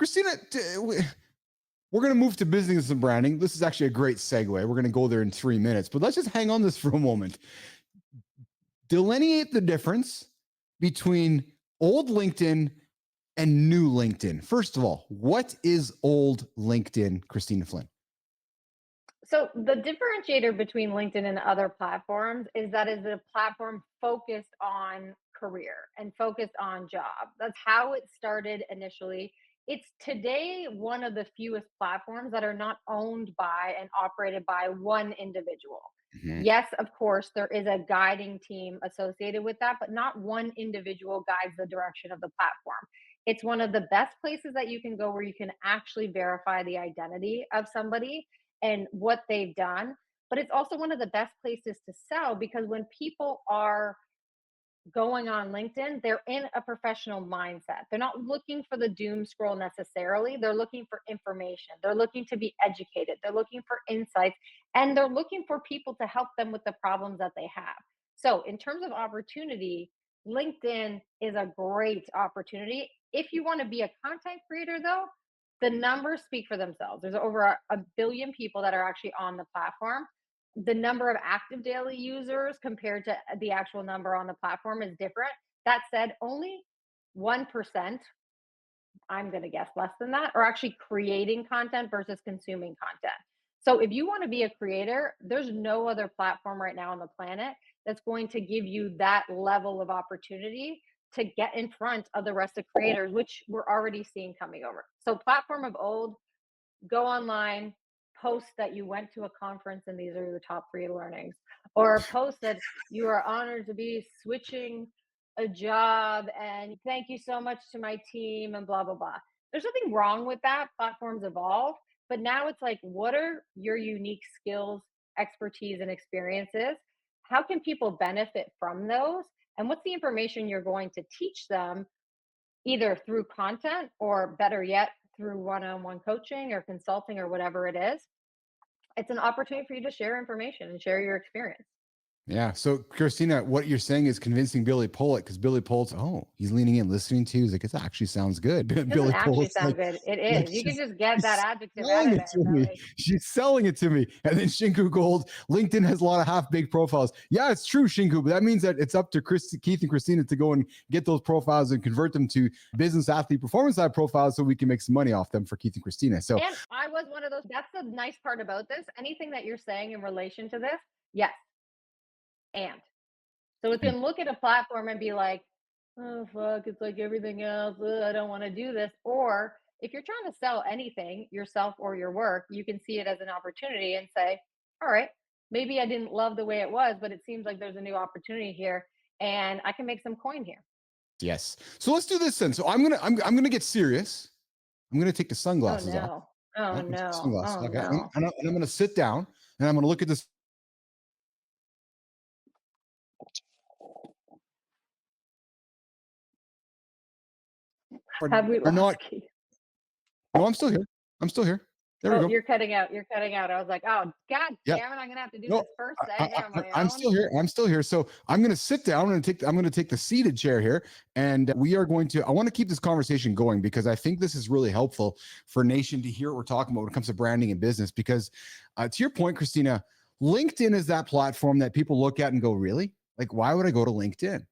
Kristina, we're going to move to business and branding. This is actually a great segue. We're going to go there in 3 minutes, but let's just hang on this for a moment. Delineate the difference between old LinkedIn and new LinkedIn. First of all, what is old LinkedIn, Kristina Flynn? So the differentiator between LinkedIn and other platforms is that it's a platform focused on career and focused on job. That's how it started initially. It's today one of the fewest platforms that are not owned by and operated by one individual. Mm-hmm. Yes, of course, there is a guiding team associated with that, but not one individual guides the direction of the platform. It's one of the best places that you can go where you can actually verify the identity of somebody and what they've done. But it's also one of the best places to sell because when people are going on LinkedIn, they're in a professional mindset. They're not looking for the doom scroll necessarily. They're looking for information. They're looking to be educated. They're looking for insights and they're looking for people to help them with the problems that they have. So, in terms of opportunity, LinkedIn is a great opportunity. If you want to be a content creator, though, the numbers speak for themselves. There's over a billion people that are actually on the platform. The number of active daily users compared to the actual number on the platform is different. That said, only 1%, I'm going to guess less than that, are actually creating content versus consuming content. So if you want to be a creator, there's no other platform right now on the planet that's going to give you that level of opportunity to get in front of the rest of creators, which we're already seeing coming over. So platform of old, go online, post that you went to a conference and these are the top 3 learnings, or post that you are honored to be switching a job and thank you so much to my team and blah, blah, blah. There's nothing wrong with that. Platforms evolve, but now it's like, what are your unique skills, expertise, and experiences? How can people benefit from those? And what's the information you're going to teach them either through content or better yet, through one-on-one coaching or consulting or whatever it is? It's an opportunity for you to share information and share your experience. Yeah. So, Kristina, what you're saying is convincing Billy Pollitt because Billy Pollitt's, he's leaning in, listening to you. He's like, it actually sounds good. It doesn't Billy actually Pollitt's sound like, good. It is. You can just get that she's adjective out selling of it there, to but me. like, She's selling it to me. And then Shinku Gold, LinkedIn has a lot of half-baked profiles. Yeah, it's true, Shinku, but that means that it's up to Keith and Kristina to go and get those profiles and convert them to business athlete performance side profiles so we can make some money off them for Keith and Kristina. So, and I was one of those. That's the nice part about this. Anything that you're saying in relation to this, yes. And so it can look at a platform and be like, oh, fuck, it's like everything else. Ugh, I don't want to do this. Or if you're trying to sell anything, yourself or your work, you can see it as an opportunity and say, all right, maybe I didn't love the way it was, but it seems like there's a new opportunity here and I can make some coin here. yes. So let's do this then. So I'm gonna get serious. I'm gonna take the sunglasses off. Oh no. Sunglasses. Oh Okay. no. And I'm gonna sit down and I'm gonna look at this. Have we Are not. lost Keith? No, I'm still here. I'm still here. There we Oh, go. you're cutting out. You're cutting out. I was like, oh, God Yeah. damn it. I'm going to have to do No, this first segment on my I'm own. still here. I'm still here. So I'm going to sit down and I'm going to take the seated chair here, and we are going to. I want to keep this conversation going because I think this is really helpful for Nation to hear what we're talking about when it comes to branding and business. Because to your point, Kristina, LinkedIn is that platform that people look at and go, really? Like, why would I go to LinkedIn?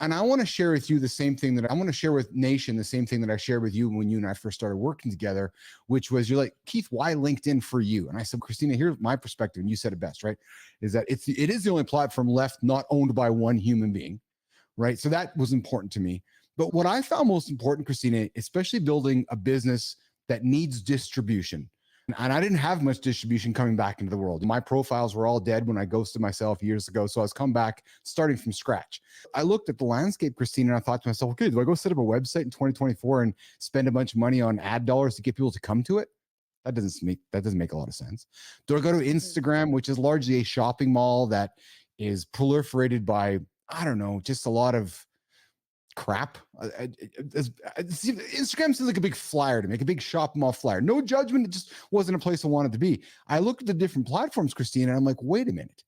And I want to share with you the same thing that I want to share with Nation, the same thing that I shared with you when you and I first started working together, which was you're like, Keith, why LinkedIn for you? And I said, Kristina, here's my perspective. And you said it best, right? Is that it is the only platform left not owned by one human being, right? So that was important to me. But what I found most important, Kristina, especially building a business that needs distribution. And I didn't have much distribution coming back into the world. My profiles were all dead when I ghosted myself years ago. So I was come back starting from scratch. I looked at the landscape, Kristina, and I thought to myself, okay, do I go set up a website in 2024 and spend a bunch of money on ad dollars to get people to come to it? That doesn't make a lot of sense. Do I go to Instagram, which is largely a shopping mall that is proliferated by, I don't know, just a lot of crap. Instagram seems like a big flyer to make a big shopping mall flyer. No judgment. It just wasn't a place I wanted to be. I looked at the different platforms, Kristina, and I'm like, wait a minute.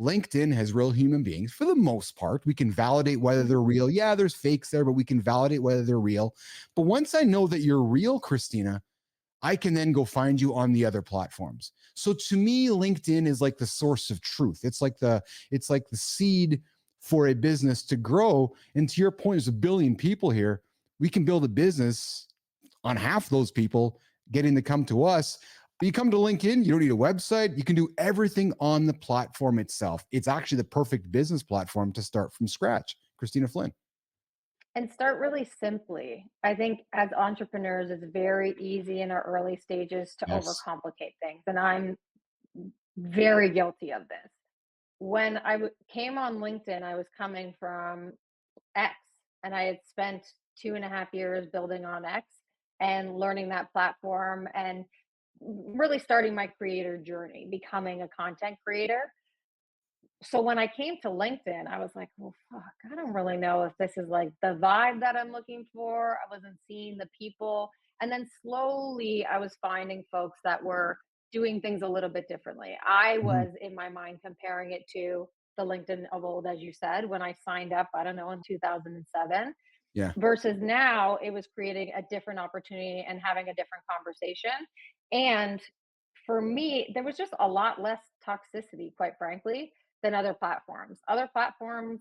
LinkedIn has real human beings for the most part. We can validate whether they're Mhm. real. Yeah, there's fakes there, but we can validate whether they're real. But once I know that you're real, Kristina, I can then go find you on the other platforms. So to me, LinkedIn is like the source of truth. It's like the seed for a business to grow. And to your point, there's a billion people here. We can build a business on half those people getting to come to us. You come to LinkedIn, you don't need a website. You can do everything on the platform itself. It's actually the perfect business platform to start from scratch. Kristina Flynn. And start really simply. I think as entrepreneurs, it's very easy in our early stages to Yes. overcomplicate things. And I'm very guilty of this. When came on LinkedIn, I was coming from X, and I had spent 2.5 years building on X and learning that platform and really starting my creator journey, becoming a content creator. So when I came to LinkedIn, I was like, well, fuck, I don't really know if this is like the vibe that I'm looking for. I wasn't seeing the people. And then slowly I was finding folks that were doing things a little bit differently. I Mhm. was in my mind comparing it to the LinkedIn of old, as you said, when I signed up, I don't know, in 2007, Yeah. versus now it was creating a different opportunity and having a different conversation. And for me, there was just a lot less toxicity, quite frankly, than other platforms. Other platforms,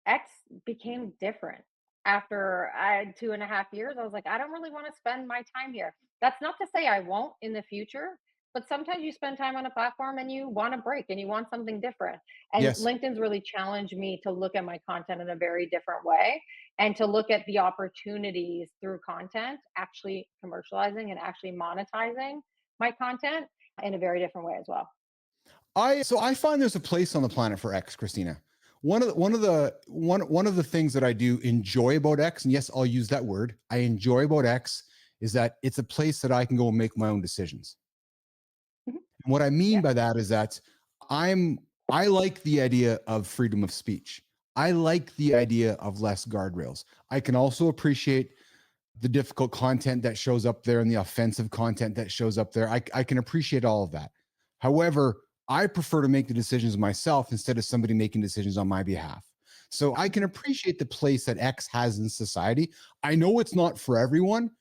X became different. After I had 2.5 years, I was like, I don't really want to spend my time here. That's not to say I won't in the future, but sometimes you spend time on a platform and you want a break and you want something different. And Yes. LinkedIn's really challenged me to look at my content in a very different way and to look at the opportunities through content, actually commercializing and actually monetizing my content in a very different way as well. I find there's a place on the planet for X, Christina. One of the things that I do enjoy about X, and yes, I'll use that word. I enjoy about X is that it's a place that I can go and make my own decisions. Mhm. And what I mean Yeah. by that is that I'm I like the idea of freedom of speech. I like the idea of less guardrails. I can also appreciate the difficult content that shows up there and the offensive content that shows up there. I can appreciate all of that. However, I prefer to make the decisions myself instead of somebody making decisions on my behalf. So I can Mhm. appreciate the place that X has in society. I know it's not for everyone,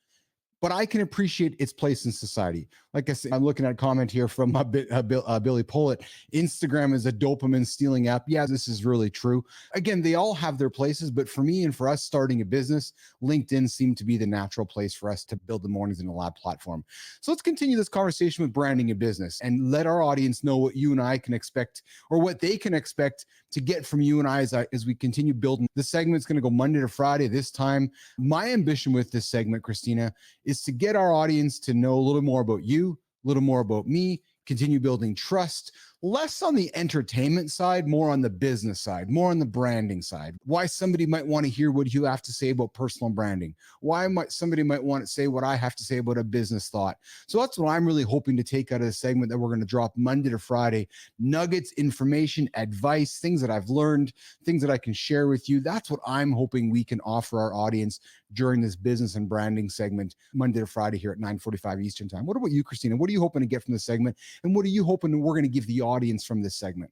but I can appreciate its place in society. Like I said, I'm looking at a comment here from Billy Pullett. Instagram is a dopamine stealing app. Yeah, this is really true. Again, they all have their places, but for me and for us starting a business, LinkedIn seemed to be the natural place for us to build the mornings in a lab platform. So let's continue this conversation with branding and business and let our audience know what you and I can expect or what they can expect to get from you and I as we continue building. This segment's going to go Monday to Friday this time. My ambition with this segment, Christina, is to get our audience to know a little more about you, a little more about me, continue building trust, less on the entertainment side, more on the business side, more on the branding side. Why somebody might want to hear what you have to say about personal branding. Why might somebody might want to say what I have to say about a business thought. So that's what I'm really hoping to take out of the segment that we're going to drop Monday to Friday. Nuggets, information, advice, things that I've learned, things that I can share with you. That's what I'm hoping we can offer our audience during this business and branding segment Monday to Friday here at 9:45 Eastern time. What about you, Kristina? What are you hoping to get from this segment? And what are you hoping we're going to give the audience from this segment?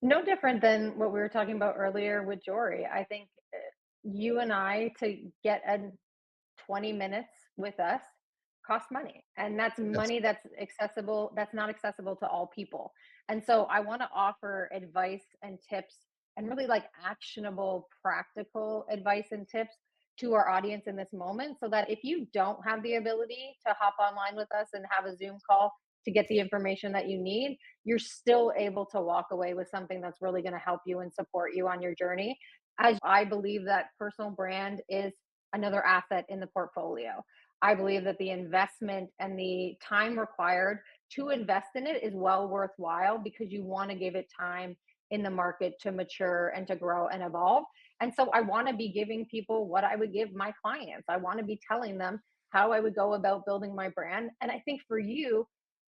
No different than what we were talking about earlier with Jory. I think you and I to get a 20 minutes with us costs money. And that's Yes. money that's accessible, that's not accessible to all people. And so I want to offer advice and tips and really like actionable, practical advice and tips to our audience in this moment so that if you don't have the ability to hop online with us and have a Zoom call to get the information that you need, you're still able to walk away with something that's really going to help you and support you on your journey. As I believe that personal brand is another asset in the portfolio. I believe that the investment and the time required to invest in it is well worthwhile because you want to give it time in the market to mature and to grow and evolve. And so I want to be giving people what I would give my clients. I want to be telling them how I would go about building my brand. And I think for you,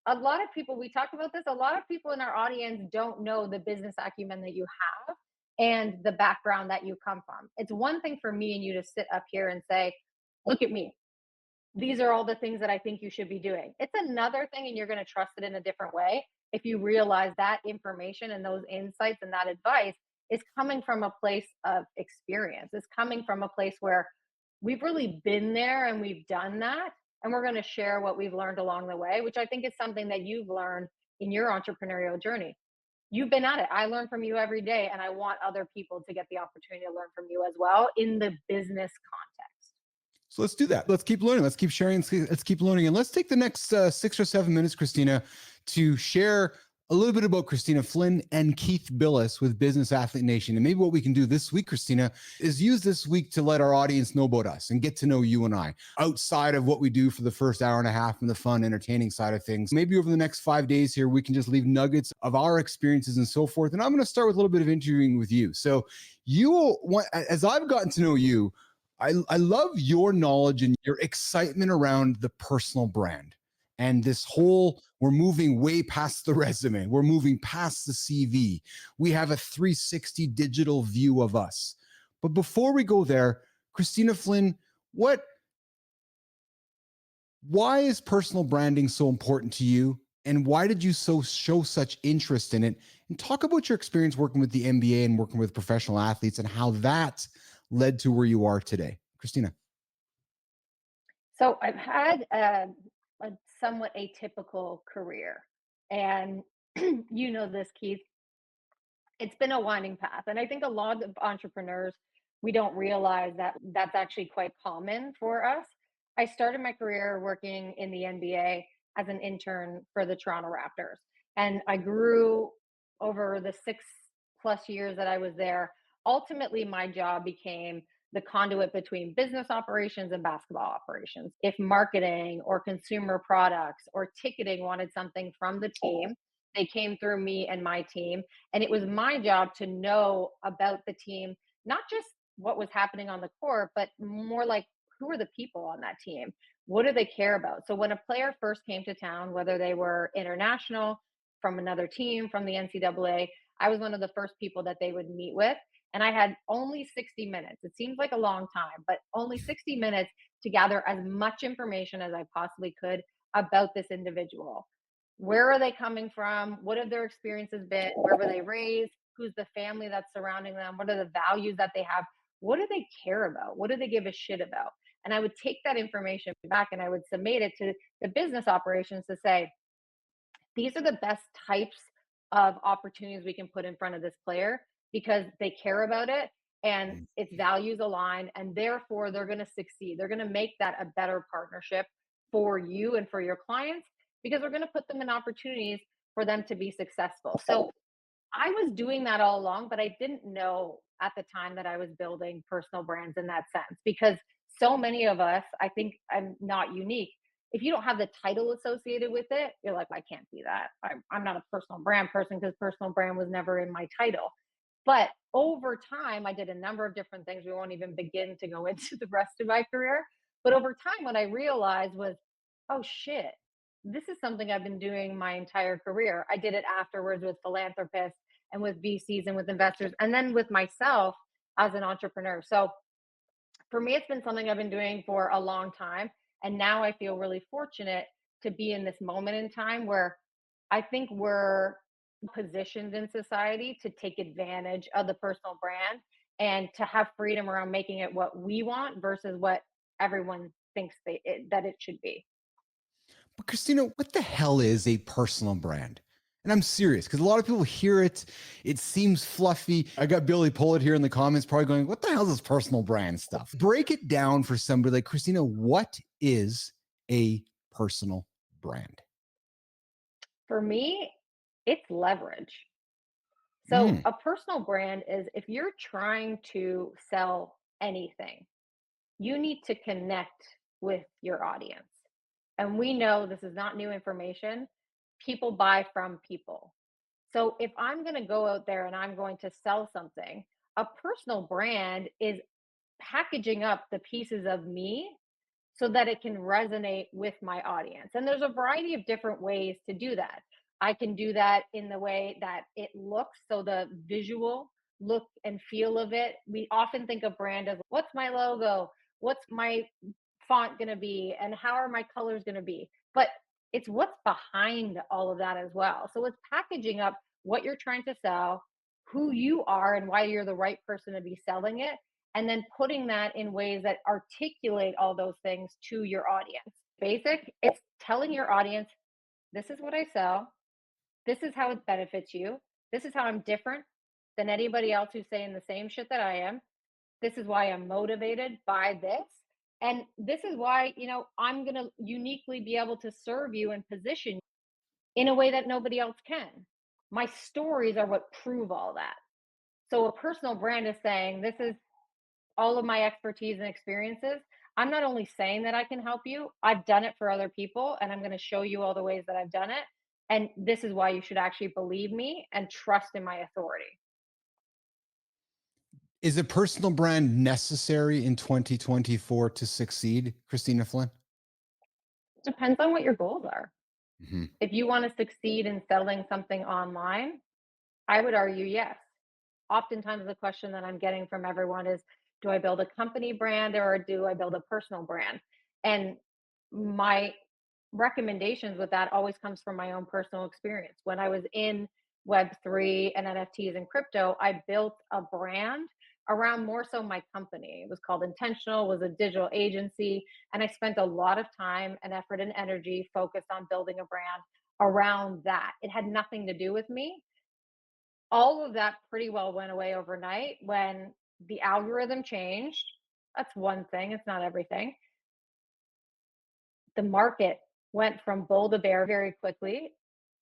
a lot of people, we talked about this, a lot of people in our audience don't know the business acumen that you have and the background that you come from. It's one thing for me and you to sit up here and say, look at me. These are all the things that I think you should be doing. It's another thing, and you're going to trust it in a different way if you realize that information and those insights and that advice is coming from a place of experience. It's coming from a place where we've really been there and we've done that. And we're going to share what we've learned along the way, which I think is something that you've learned in your entrepreneurial journey. You've been at it. I learn from you every day, and I want other people to get the opportunity to learn from you as well in the business context. So let's do that. Let's keep learning. Let's keep sharing. Let's keep learning. And let's take the next 6 or 7 minutes, Kristina, to share a little bit about Kristina Flynn and Keith Billis with Business Athlete Nation. And maybe what we can do this week, Kristina, is use this week to let our audience know about us and get to know you and I outside of what we do for the first hour and a half and the fun, entertaining side of things. Maybe over the next 5 days here, we can just leave nuggets of our experiences and so forth. And I'm going to start with a little bit of interviewing with you. So as I've gotten to know you, I love your knowledge and your excitement around the personal brand and this whole, we're moving way past the resume. We're moving past the CV. We have a 360 digital view of us. But before we go there, Kristina Flynn, why is personal branding so important to you? And why did you show such interest in it? And talk about your experience working with the NBA and working with professional athletes and how that led to where you are today. Kristina. So I've had a somewhat atypical career. And you know this, Keith, it's been a winding path. And I think a lot of entrepreneurs, we don't realize that that's actually quite common for us. I started my career working in the NBA as an intern for the Toronto Raptors. And I grew over the 6+ years that I was there. Ultimately, my job became the conduit between business operations and basketball operations. If marketing or consumer products or ticketing wanted something from the team, they came through me and my team. And it was my job to know about the team, not just what was happening on the court, but more like who are the people on that team? What do they care about? So when a player first came to town, whether they were international, from another team, from the NCAA, I was one of the first people that they would meet with. And I had only 60 minutes. It seems like a long time, but only 60 minutes to gather as much information as I possibly could about this individual. Where are they coming from? What have their experiences been? Where were they raised? Who's the family that's surrounding them? What are the values that they have? What do they care about? What do they give a shit about? And I would take that information back and I would submit it to the business operations to say, these are the best types of opportunities we can put in front of this player because they care about it and its values align, and therefore they're going to succeed. They're going to make that a better partnership for you and for your clients because we're going to put them in opportunities for them to be successful. So I was doing that all along, but I didn't know at the time that I was building personal brands in that sense because so many of us, I think I'm not unique. If you don't have the title associated with it, you're like, I can't be that. I'm not a personal brand person because personal brand was never in my title. But over time, I did a number of different things. We won't even begin to go into the rest of my career. But over time, what I realized was, oh shit, this is something I've been doing my entire career. I did it afterwards with philanthropists and with VCs and with investors, and then with myself as an entrepreneur. So for me, it's been something I've been doing for a long time. And now I feel really fortunate to be in this moment in time where I think we're positioned in society to take advantage of the personal brand and to have freedom around making it what we want versus what everyone thinks that it should be. But Kristina, what the hell is a personal brand? And I'm serious because a lot of people hear it. It seems fluffy. I got Billy Pullett here in the comments probably going, what the hell is this personal brand stuff? Break it down for somebody like Kristina. What is a personal brand? For me, it's leverage. So, Mm. a personal brand is if you're trying to sell anything, you need to connect with your audience. And we know this is not new information. People buy from people. So if I'm going to go out there and I'm going to sell something, a personal brand is packaging up the pieces of me so that it can resonate with my audience. And there's a variety of different ways to do that. I can do that in the way that it looks, so the visual look and feel of it. We often think of brand as what's my logo? What's my font going to be? And how are my colors going to be? But It's what's behind all of that as well. So it's packaging up what you're trying to sell, who you are, and why you're the right person to be selling it, and then putting that in ways that articulate all those things to your audience. Basic, it's telling your audience, this is what I sell, this is how it benefits you, this is how I'm different than anybody else who's saying the same shit that I am. This is why I'm motivated by this. And this is why, I'm going to uniquely be able to serve you and position you in a way that nobody else can. My stories are what prove all that. So a personal brand is saying, this is all of my expertise and experiences. I'm not only saying that I can help you, I've done it for other people, and I'm going to show you all the ways that I've done it. And this is why you should actually believe me and trust in my authority. Is a personal brand necessary in 2024 to succeed, Kristina Flynn? Depends on what your goals are. Mm-hmm. If you want to succeed in selling something online, I would argue yes. Oftentimes, the question that I'm getting from everyone is, do I build a company brand or do I build a personal brand? And my recommendations with that always comes from my own personal experience. When I was in Web3 and NFTs and crypto, I built a brand around more so my company. It was called Intentional, was a digital agency, and I spent a lot of time and effort and energy focused on building a brand around that. It had nothing to do with me. All of that pretty well went away overnight when the algorithm changed. That's one thing, it's not everything. The market went from bull to bear very quickly.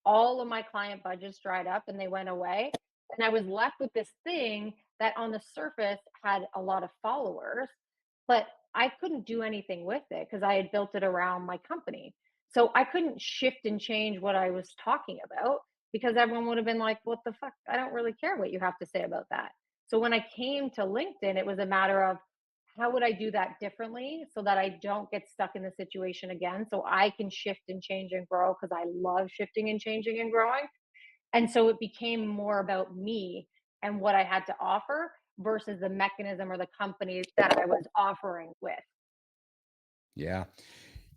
All of my client budgets dried up and they went away. And I was left with this thing that on the surface had a lot of followers, but I couldn't do anything with it because I had built it around my company. So I couldn't shift and change what I was talking about because everyone would have been like, what the fuck? I don't really care what you have to say about that. So when I came to LinkedIn, it was a matter of how would I do that differently so that I don't get stuck in the situation again? So I can shift and change and grow because I love shifting and changing and growing. And so it became more about me and what I had to offer versus the mechanism or the companies that I was offering with. Yeah.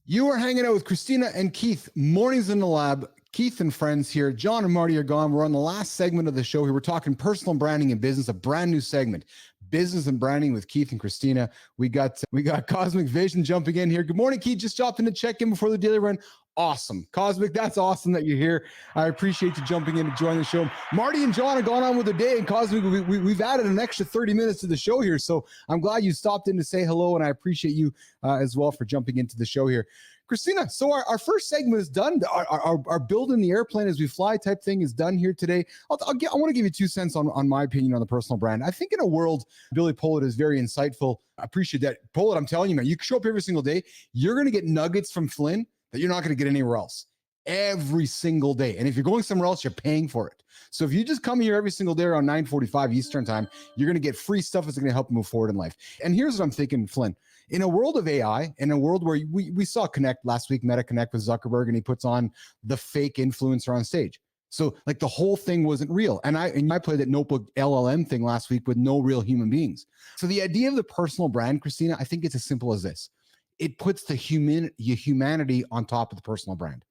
You are hanging out with Kristina and Keith, Mornings in the Lab. Keith and friends here. John and Marty are gone. We're on the last segment of the show here. We're talking personal branding and business, a brand new segment, business and branding with Keith and Kristina. We got Cosmic Vision jumping in here. Good morning, Keith. Just dropped in to check in before the daily run. Awesome. Cosmic, that's awesome that you're here. I appreciate you jumping in to join the show. Marty and John have gone on with their day, and Cosmic, we've added an extra 30 minutes to the show here. So I'm glad you stopped in to say hello, and I appreciate you as well for jumping into the show here. Kristina, so our first segment is done. Our building the airplane as we fly type thing is done here today. I want to give you 2 cents on my opinion on the personal brand. I think in a world, Billy Pollitt is very insightful. I appreciate that. Pollitt, I'm telling you, man, you can show up every single day. You're going to get nuggets from Flynn that you're not going to get anywhere else every single day. And if you're going somewhere else, you're paying for it. So if you just come here every single day around 9:45 Eastern time, you're going to get free stuff that's going to help you move forward in life. And here's what I'm thinking, Flynn. In a world of AI, in a world where we saw Connect last week, Meta Connect with Zuckerberg, and he puts on the fake influencer on stage. So like the whole thing wasn't real. And I played that notebook LLM thing last week with no real human beings. So the idea of the personal brand, Kristina, I think it's as simple as this. It puts the humanity on top of the personal brand,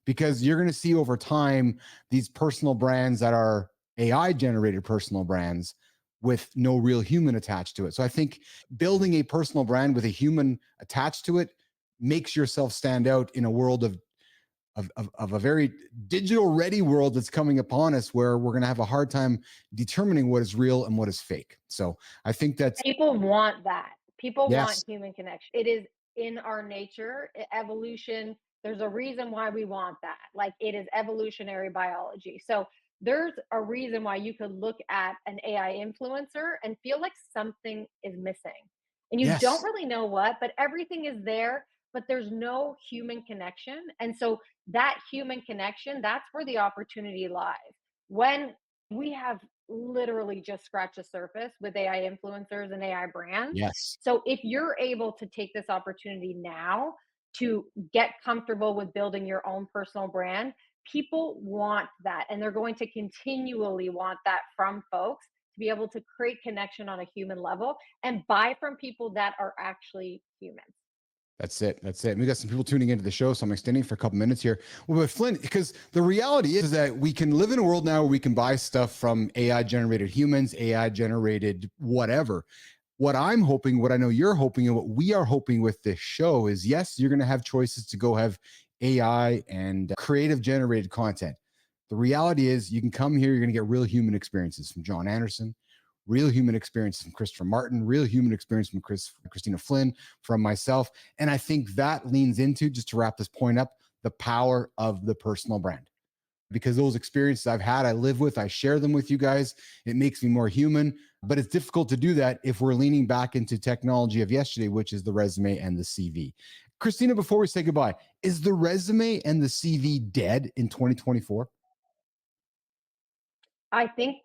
because you're going to see over time these personal brands that are AI generated personal brands with no real human attached to it. So I think building a personal brand with a human attached to it makes yourself stand out in a world of a very digital ready world that's coming upon us, where we're going to have a hard time determining what is real and what is fake. So I think that's, People want that. People want yes, human connection. It is in our nature, evolution. There's a reason why we want that. Like it is evolutionary biology. So there's a reason why you could look at an AI influencer and feel like something is missing. And you don't yes, really know what, but everything is there, but there's no human connection. And so that human connection, that's where the opportunity lies. When we have literally just scratched the surface with AI influencers and AI brands. yes. So if you're able to take this opportunity now to get comfortable with building your own personal brand, people want that. And they're going to continually want that from folks to be able to create connection on a human level and buy from people that are actually humans. That's it. That's it. We got some people tuning into the show, so I'm extending for a couple minutes here. Well, but Flynn, because the reality is that we can live in a world now where we can buy stuff from AI generated humans, AI generated whatever. What I'm hoping, what I know you're hoping, and what we are hoping with this show is, yes, you're going to have choices to go have AI and creative generated content. The reality is you can come here, you're going to get real human experiences from John Anderson, real human experience from Christopher Martin, real human experience from Kristina Flynn, from myself. And I think that leans into, just to wrap this point up, the power of the personal brand. Because those experiences I've had, I live with, I share them with you guys. It makes me more human, but it's difficult to do that if we're leaning back into technology of yesterday, which is the resume and the CV. Kristina, before we say goodbye, is the resume and the CV dead in 2024? I think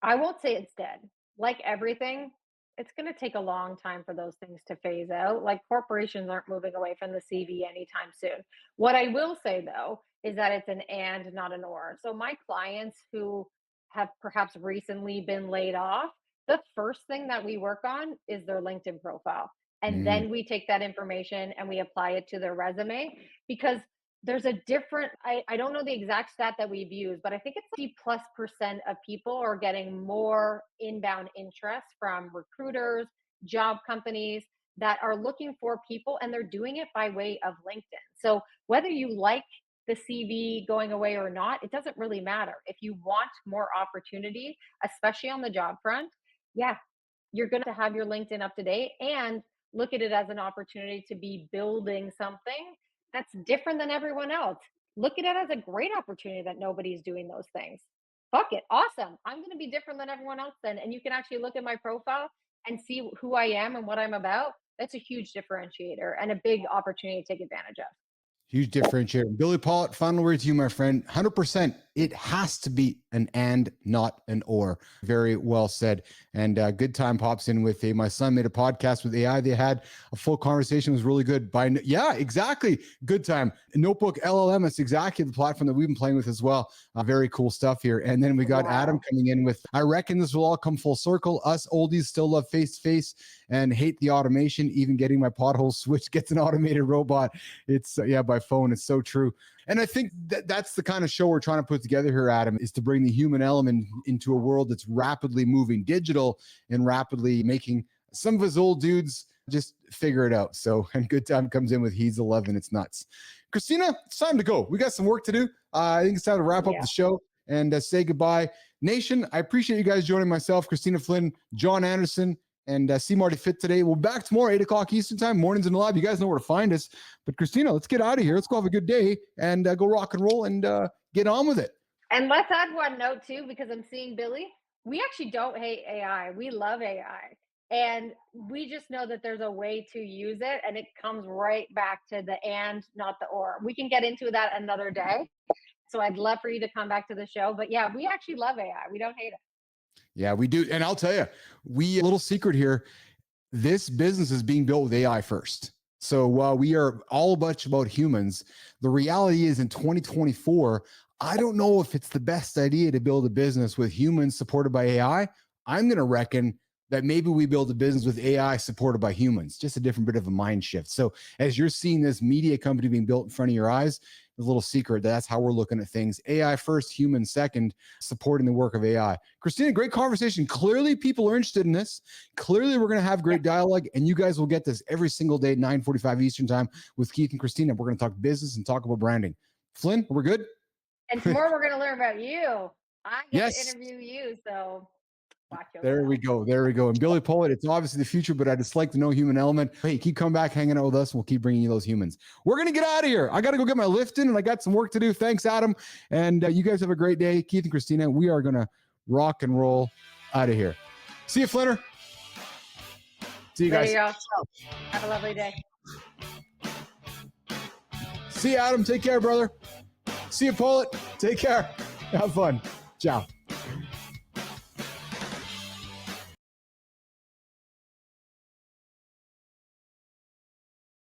I won't say it's dead. Like everything, it's going to take a long time for those things to phase out. Like corporations aren't moving away from the CV anytime soon. What I will say though is that it's an and, not an or. So my clients who have perhaps recently been laid off, the first thing that we work on is their LinkedIn profile. And Mm, then we take that information and we apply it to their resume, because there's a different, I don't know the exact stat that we've used, but I think it's 50+% of people are getting more inbound interest from recruiters, job companies that are looking for people, and they're doing it by way of LinkedIn. So whether you like the CV going away or not, it doesn't really matter. If you want more opportunity, especially on the job front, yeah, you're going to have your LinkedIn up to date and look at it as an opportunity to be building something that's different than everyone else. Look at it as a great opportunity that nobody's doing those things. Fuck it. Awesome. I'm going to be different than everyone else then. And you can actually look at my profile and see who I am and what I'm about. That's a huge differentiator and a big opportunity to take advantage of. huge differentiator. Billy Paulett, final word to you, my friend. 100%. It has to be an and, not an or. Very well said. And good time pops in with my son made a podcast with AI. They had a full conversation. It was really good. Yeah, exactly. Good time. Notebook LLM. That's exactly the platform that we've been playing with as well. Very cool stuff here. And then we got Adam coming in with, I reckon this will all come full circle. Us oldies still love face to face and hate the automation. Even getting my pothole switch gets an automated robot. It's by phone. It's so true. And I think that's the kind of show we're trying to put together here, Adam, is to bring the human element into a world that's rapidly moving digital and rapidly making some of us old dudes just figure it out. So, and good time comes in with he's 11. It's nuts. Kristina, it's time to go. We got some work to do. I think it's time to wrap up the show and say goodbye. Nation, I appreciate you guys joining myself, Kristina Flynn, John Anderson, and see Marty Fit today. We'll be back tomorrow, 8 o'clock Eastern time, mornings in the live. You guys know where to find us. But Kristina, let's get out of here. Let's go have a good day and go rock and roll and get on with it. And let's add one note too, because I'm seeing Billy. We actually don't hate AI. We love AI. And we just know that there's a way to use it, and it comes right back to the and, not the or. We can get into that another day. So I'd love for you to come back to the show. But yeah, we actually love AI. We don't hate it. Yeah, we do. And I'll tell you, a little secret here, this business is being built with AI first. So while we are all a bunch about humans, the reality is in 2024, I don't know if it's the best idea to build a business with humans supported by AI. I'm going to reckon that maybe we build a business with AI supported by humans, just a different bit of a mind shift. So as you're seeing this media company being built in front of your eyes, a little secret, that's how we're looking at things. AI first, human second, supporting the work of AI. Kristina, great conversation. Clearly people are interested in this. Clearly we're going to have great dialogue, and you guys will get this every single day at 9:45 Eastern time with Keith and Kristina. We're going to talk business and talk about branding. Flynn, we're good? And tomorrow we're going to learn about you. I get to interview you, so watch yourself. There we go. There we go. And Billy Paulett, it's obviously the future, but I just like to know human element. Hey, keep coming back, hanging out with us, and we'll keep bringing you those humans. We're going to get out of here. I got to go get my lift in, and I got some work to do. Thanks, Adam. And you guys have a great day. Keith and Kristina, we are going to rock and roll out of here. See you, Flinner. See you guys. There you go. Have a lovely day. See you, Adam. Take care, brother. See you, Paulett. Take care. Have fun. Ciao.